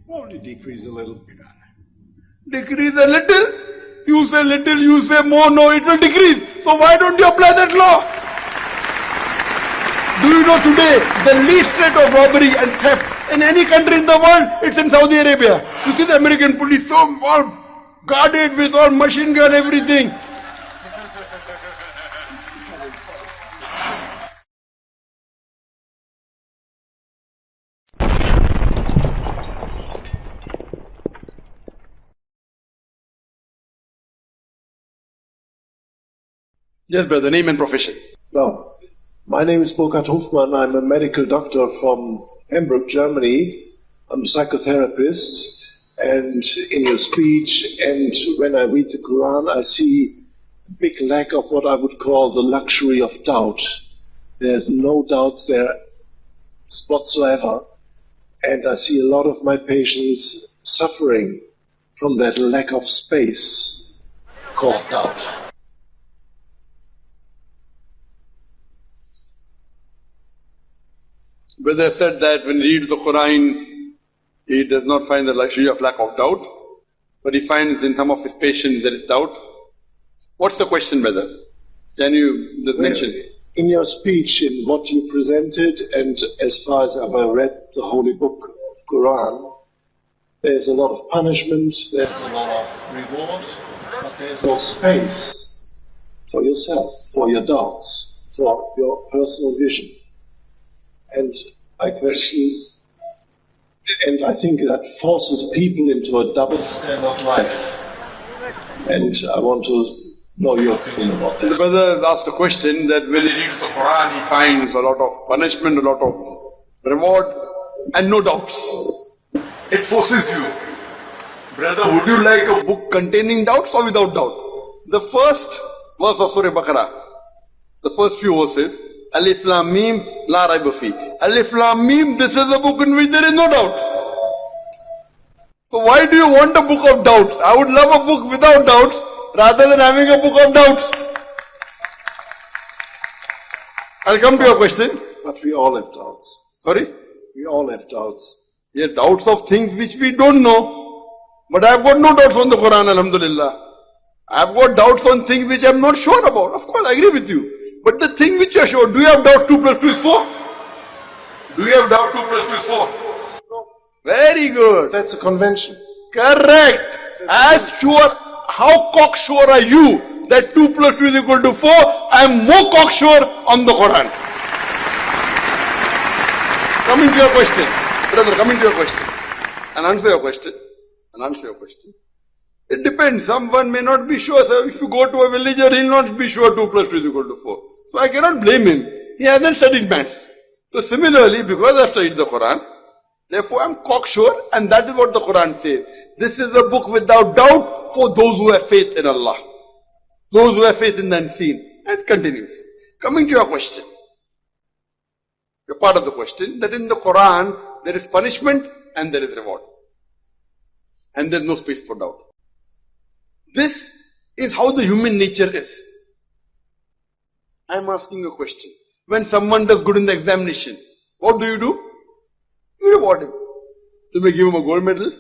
Only decrease a little. Decrease a little? You say little, you say more, no, it will decrease. So why don't you apply that law? Do you know today, the least rate of robbery and theft in any country in the world, it's in Saudi Arabia. You see the American police so all guarded with all machine gun, everything. Yes, brother, name and profession. Well, my name is Burkhard Hofmann. I'm a medical doctor from Hamburg, Germany. I'm a psychotherapist. And in your speech and when I read the Quran, I see a big lack of what I would call the luxury of doubt. There's no doubts there whatsoever. And I see a lot of my patients suffering from that lack of space called doubt. Brother said that when he reads the Quran, he does not find the luxury of lack of doubt, but he finds in some of his patients there is doubt. What's the question, brother? Can you mention? In your speech, in what you presented, and as far as I've read the holy book of Quran, there's a lot of punishment, there's a lot of reward, but there's no space for yourself, for your doubts, for your personal vision. And I question, and I think that forces people into a double standard life. And I want to know your opinion about that. The brother has asked a question that when he reads the Quran, he finds a lot of punishment, a lot of reward, and no doubts. It forces you. Brother, would you like a book containing doubts or without doubt? The first verse of Surah Baqarah, the first few verses, Alif Lam Mim La Raiba Fi. Alif Lam Mim, this is a book in which there is no doubt. So why do you want a book of doubts? I would love a book without doubts rather than having a book of doubts. I'll come to your question. But we all have doubts. Sorry? We all have doubts. Yes, doubts of things which we don't know. But I've got no doubts on the Quran, alhamdulillah. I've got doubts on things which I'm not sure about. Of course, I agree with you. But the thing which you are sure, do you have doubt 2 plus 2 is 4? Do you have doubt 2 plus 2 is 4? No. Very good. That's a convention. Correct. As sure, how cocksure are you that 2 plus 2 is equal to 4? I am more cocksure on the Quran. Coming to your question. Brother, coming to your question. And answer your question. It depends. Someone may not be sure. So if you go to a villager, he will not be sure 2 plus 2 is equal to 4. So I cannot blame him. He hasn't studied maths. So similarly, because I studied the Quran, therefore I am cocksure, and that is what the Quran says. This is a book without doubt for those who have faith in Allah. Those who have faith in the unseen. And it continues. Coming to your question. Your part of the question, that in the Quran, there is punishment and there is reward. And there is no space for doubt. This is how the human nature is. I am asking you a question. When someone does good in the examination, what do? You reward him. You may give him a gold medal.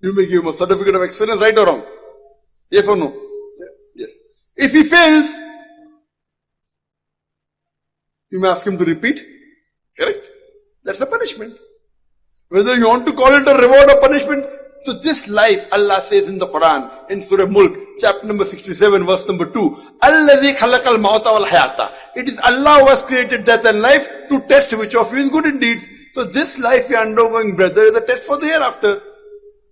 You may give him a certificate of excellence, right or wrong? Yes or no? Yes. If he fails, you may ask him to repeat. Correct? That's a punishment. Whether you want to call it a reward or punishment. So this life, Allah says in the Quran, in Surah Mulk, chapter number 67, verse number 2, Alladhi khalaqal mauta wal hayata. It is Allah who has created death and life to test which of you is good in deeds. So this life we are undergoing, brother, is a test for the hereafter.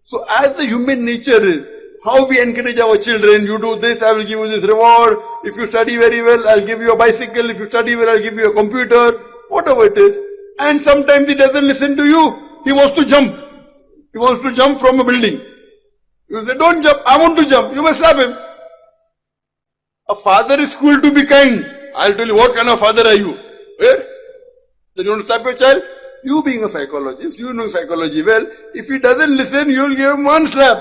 So as the human nature is, how we encourage our children, you do this, I will give you this reward. If you study very well, I'll give you a bicycle. If you study well, I'll give you a computer. Whatever it is. And sometimes he doesn't listen to you. He wants to jump. He wants to jump from a building. You say, don't jump, I want to jump. You must slap him. A father is cruel to be kind. I'll tell you, what kind of father are you? Where? Then you want to slap your child? You being a psychologist, you know psychology well. If he doesn't listen, you'll give him one slap.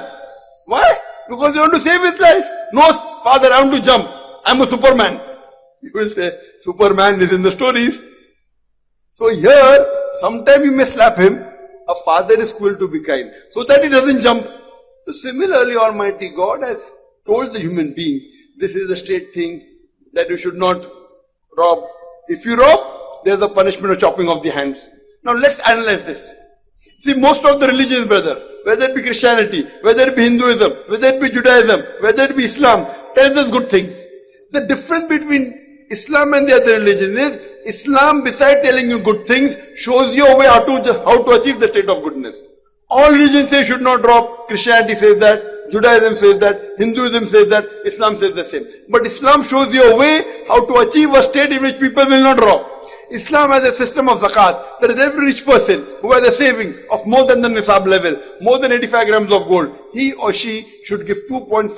Why? Because you want to save his life. No, father, I want to jump. I'm a Superman. You will say, Superman is in the stories. So here, sometimes you may slap him. A father is cruel to be kind, so that he doesn't jump. So similarly, Almighty God has told the human being, this is a straight thing, that you should not rob. If you rob, there's a punishment of chopping off the hands. Now let's analyze this. See, most of the religions, brother, whether it be Christianity, whether it be Hinduism, whether it be Judaism, whether it be Islam, tells us good things. The difference between Islam and the other religion is, Islam, besides telling you good things, shows you a way how to achieve the state of goodness. All religions say you should not rob. Christianity says that, Judaism says that, Hinduism says that, Islam says the same. But Islam shows you a way how to achieve a state in which people will not rob. Islam has a system of zakat. That is, every rich person who has a saving of more than the nisab level, more than 85 grams of gold, he or she should give 2.5%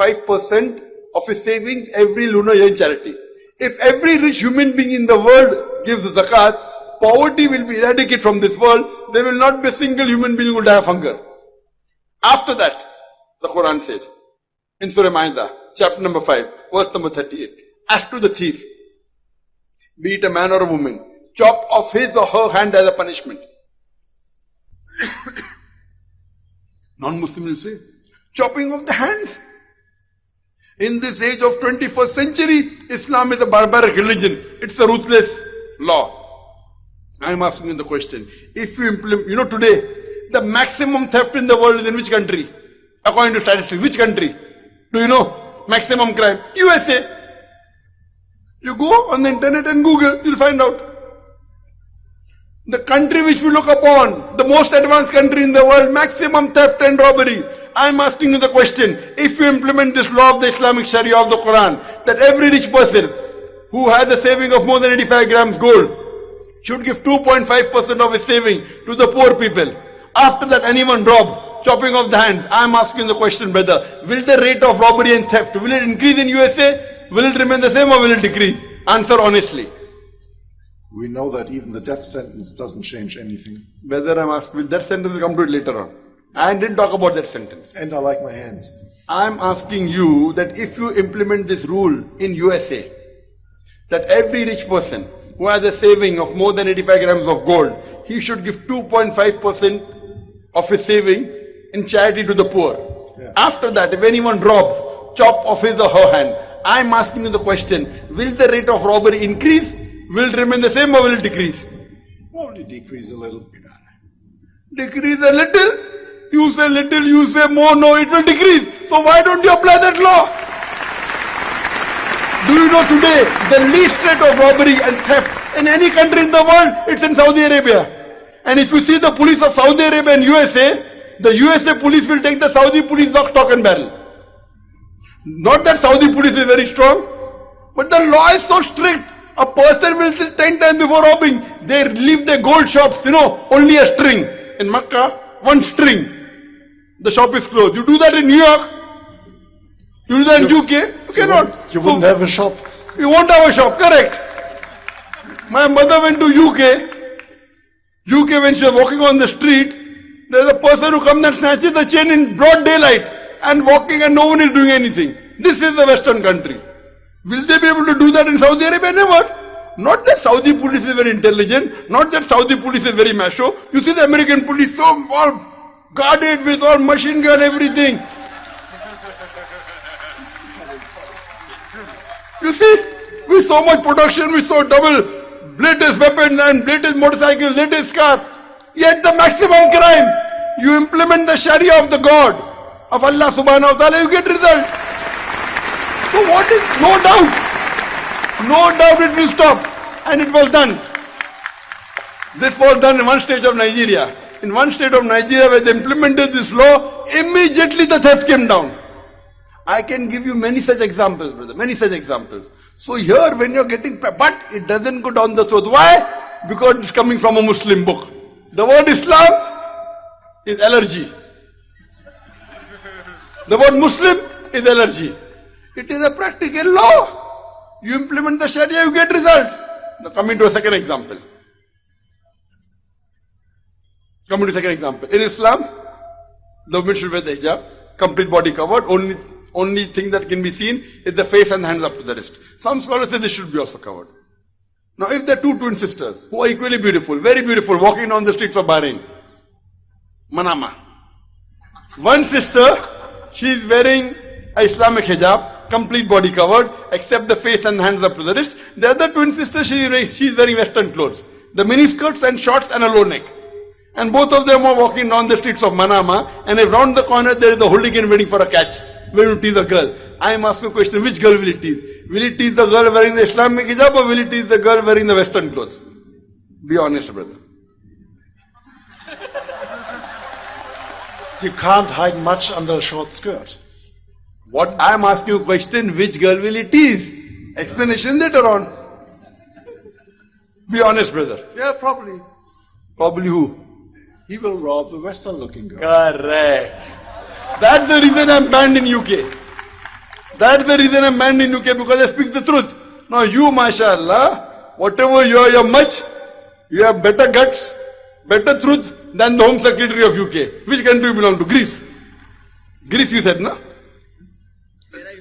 of his savings every lunar year in charity. If every rich human being in the world gives zakat, poverty will be eradicated from this world. There will not be a single human being who will die of hunger. After that, the Quran says, in Surah Ma'idah, chapter number 5, verse number 38, as to the thief, be it a man or a woman, chop off his or her hand as a punishment. Non-Muslim will say, chopping off the hands. In this age of 21st century, Islam is a barbaric religion. It's a ruthless law. I am asking you the question. If you implement, today, the maximum theft in the world is in which country? According to statistics, which country? Do you know? Maximum crime. USA. You go on the internet and Google, you'll find out. The country which we look upon, the most advanced country in the world, maximum theft and robbery. I'm asking you the question, if you implement this law of the Islamic Sharia of the Quran, that every rich person who has a saving of more than 85 grams gold should give 2.5% of his saving to the poor people. After that, anyone robs, chopping off the hands. I'm asking the question, brother, will the rate of robbery and theft, will it increase in USA? Will it remain the same or will it decrease? Answer honestly. We know that even the death sentence doesn't change anything. Whether I'm asked, will that sentence will come to it later on. I didn't talk about that sentence. And I like my hands. I'm asking you that if you implement this rule in USA, that every rich person who has a saving of more than 85 grams of gold, he should give 2.5% of his saving in charity to the poor. Yeah. After that, if anyone robs, chop off his or her hand. I'm asking you the question, will the rate of robbery increase? Will it remain the same or will it decrease? Only decrease a little. Decrease a little? You say little, you say more, no, it will decrease. So why don't you apply that law? Do you know today, the least rate of robbery and theft in any country in the world, it's in Saudi Arabia. And if you see the police of Saudi Arabia and USA, the USA police will take the Saudi police lock, stock and barrel. Not that Saudi police is very strong, but the law is so strict. A person will sit 10 times before robbing. They leave their gold shops, only a string. In Makkah, one string. The shop is closed. You do that in New York. You do that in UK. You cannot. You wouldn't have a shop. You won't have a shop, correct. My mother went to UK. UK, when she was walking on the street, there's a person who comes and snatches the chain in broad daylight and walking and no one is doing anything. This is the Western country. Will they be able to do that in Saudi Arabia? Never. Not that Saudi police is very intelligent, not that Saudi police is very macho. You see the American police so all guarded with all machine gun, everything. You see, with so much production, with so double latest weapons and latest motorcycles, latest cars, yet the maximum crime, you implement the Sharia of the God, of Allah subhanahu wa ta'ala, you get result. So what is, no doubt it will stop. And it was done. This was done in one state of Nigeria. In one state of Nigeria where they implemented this law, immediately the theft came down. I can give you many such examples, brother, many such examples. So here when you're getting, but it doesn't go down the throat. Why? Because it's coming from a Muslim book. The word Islam is allergy. The word Muslim is allergy. It is a practical law. You implement the Sharia, you get result. Now coming to a second example. In Islam, the woman should wear the hijab, complete body covered, only thing that can be seen is the face and the hands up to the wrist. Some scholars say this should be also covered. Now if there are two twin sisters who are equally beautiful, very beautiful, walking down the streets of Bahrain, Manama. One sister, she is wearing a Islamic hijab, complete body covered, except the face and hands up to the wrist. The other twin sister, she is wearing Western clothes. The mini skirts and shorts and a low neck. And both of them are walking down the streets of Manama, and if round the corner there is a hooligan waiting for a catch, waiting to tease a girl. I am asking a question, which girl will it tease? Will it tease the girl wearing the Islamic hijab, or will it tease the girl wearing the Western clothes? Be honest, brother. You can't hide much under a short skirt. What I am asking you a question, which girl will it tease? Explanation later on. Be honest, brother. Yeah, probably. Probably who? He will rob the Western looking girl. Correct. That's the reason I'm banned in UK. That's the reason I'm banned in UK, because I speak the truth. Now you, mashallah, whatever you are much, you have better guts, better truth than the Home Secretary of UK. Which country you belong to? Greece. Greece you said, no?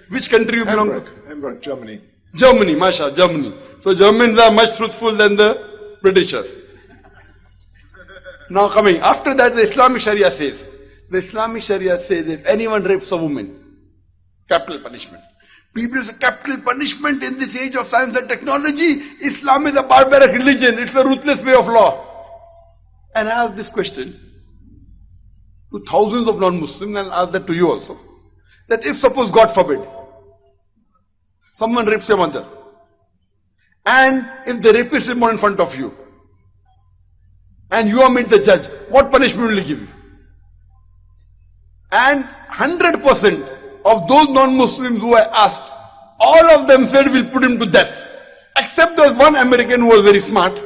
Which country you belong to? Hamburg, Germany. Germany, mashallah, Germany. So Germans are much truthful than the Britishers. Now coming, after that the Islamic Sharia says, if anyone rapes a woman, capital punishment. People say capital punishment in this age of science and technology, Islam is a barbaric religion, it's a ruthless way of law. And I ask this question to thousands of non-Muslims, and I'll ask that to you also, that if suppose, God forbid, someone rapes your mother, and if the rapist is born in front of you, and you are made the judge, what punishment will he give you? And 100% of those non-Muslims who I asked, all of them said we'll put him to death. Except there was one American who was very smart.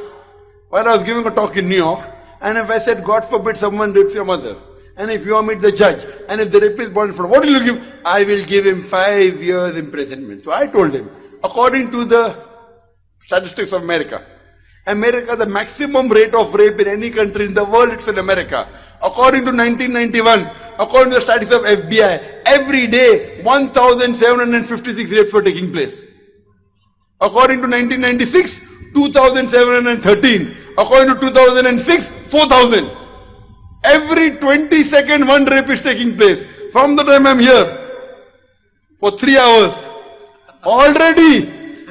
While I was giving a talk in New York, and if I said, God forbid someone rapes your mother, and if you are made the judge, and if the rapist is born in front, what will you give? I will give him 5 years imprisonment. So I told him, according to the statistics of America, the maximum rate of rape in any country in the world, it's in America. According to 1991, according to the statistics of FBI, every day 1,756 rapes were taking place. According to 1996, 2,713. According to 2006, 4,000. Every 20 seconds one rape is taking place. From the time I'm here, for 3 hours, already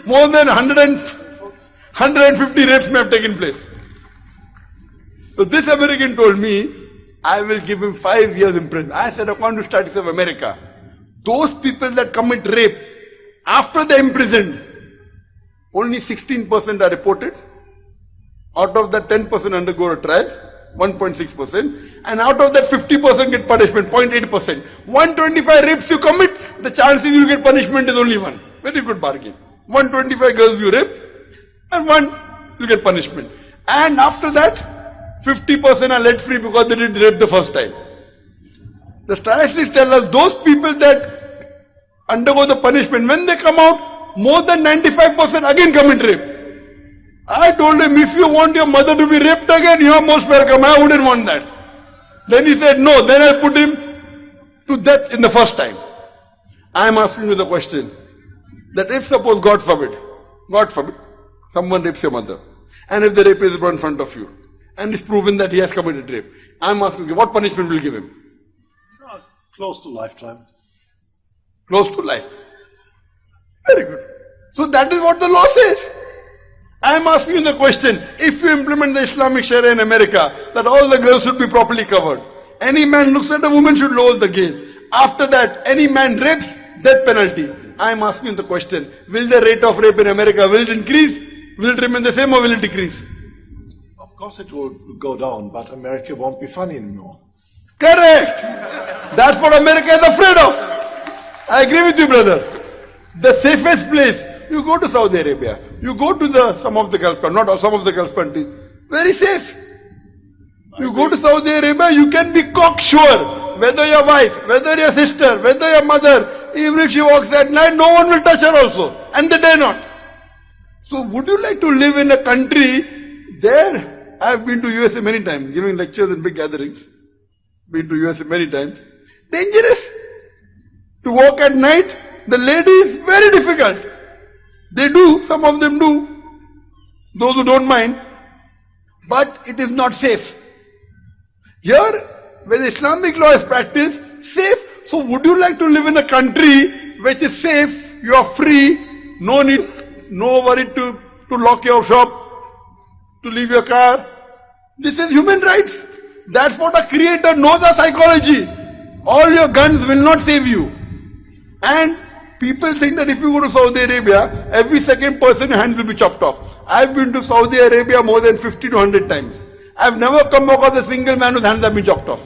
more than 150 rapes may have taken place. So this American told me, I will give him 5 years in prison. I said, according to statistics of America, those people that commit rape, after they're imprisoned, only 16% are reported. Out of that, 10% undergo a trial, 1.6%. And out of that, 50% get punishment, 0.8%. 125 rapes you commit, the chances you get punishment is only 1. Very good bargain. 125 girls you rape, and 1 you get punishment. And after that, 50% are let free because they did rape the first time. The statistics tell us those people that undergo the punishment, when they come out, more than 95% again commit rape. I told him, if you want your mother to be raped again, you are most welcome. I wouldn't want that. Then he said, no, then I'll put him to death in the first time. I am asking you the question, that if suppose, God forbid, someone rapes your mother, and if the rapist is brought in front of you, and it's proven that he has committed rape, I am asking you, what punishment will you give him? Close to lifetime. Close to life. Very good. So that is what the law says. I am asking you the question, if you implement the Islamic Sharia in America, that all the girls should be properly covered. Any man looks at a woman should lower the gaze. After that, any man rapes, death penalty. I am asking you the question, will the rate of rape in America, will it increase? Will it remain the same or will it decrease? Of course it will go down, but America won't be funny anymore. Correct! That's what America is afraid of. I agree with you, brother. The safest place, you go to Saudi Arabia, you go to some of the Gulf countries, not all, some of the Gulf countries, very safe. You go to Saudi Arabia, you can be cocksure, whether your wife, whether your sister, whether your mother, even if she walks at night, no one will touch her also, and they dare not. So would you like to live in a country, there, I have been to USA many times, giving lectures in big gatherings, been to USA many times, dangerous. To walk at night, the lady is very difficult. They do, some of them do, those who don't mind, but it is not safe. Here, where the Islamic law is practiced, safe. So would you like to live in a country which is safe, you are free, no need, no worry to lock your shop, to leave your car? This is human rights. That's what a creator knows our psychology. All your guns will not save you. And people think that if you go to Saudi Arabia, every second person your hands will be chopped off. I've been to Saudi Arabia more than 50 to 100 times. I've never come across a single man whose hands have been chopped off.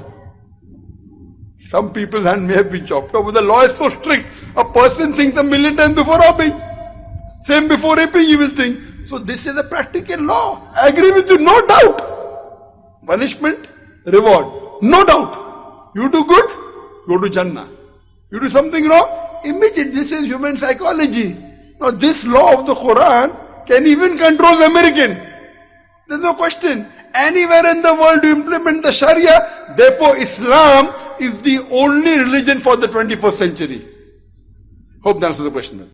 Some people's hands may have been chopped off, but the law is so strict. A person thinks a million times before robbing. Same before raping he will think. So this is a practical law. I agree with you, no doubt. Punishment, reward, no doubt. You do good, go to Jannah. You do something wrong, immediate. This is human psychology. Now this law of the Quran can even control the American. There's no question. Anywhere in the world you implement the Sharia, therefore Islam is the only religion for the 21st century. Hope that answers the question.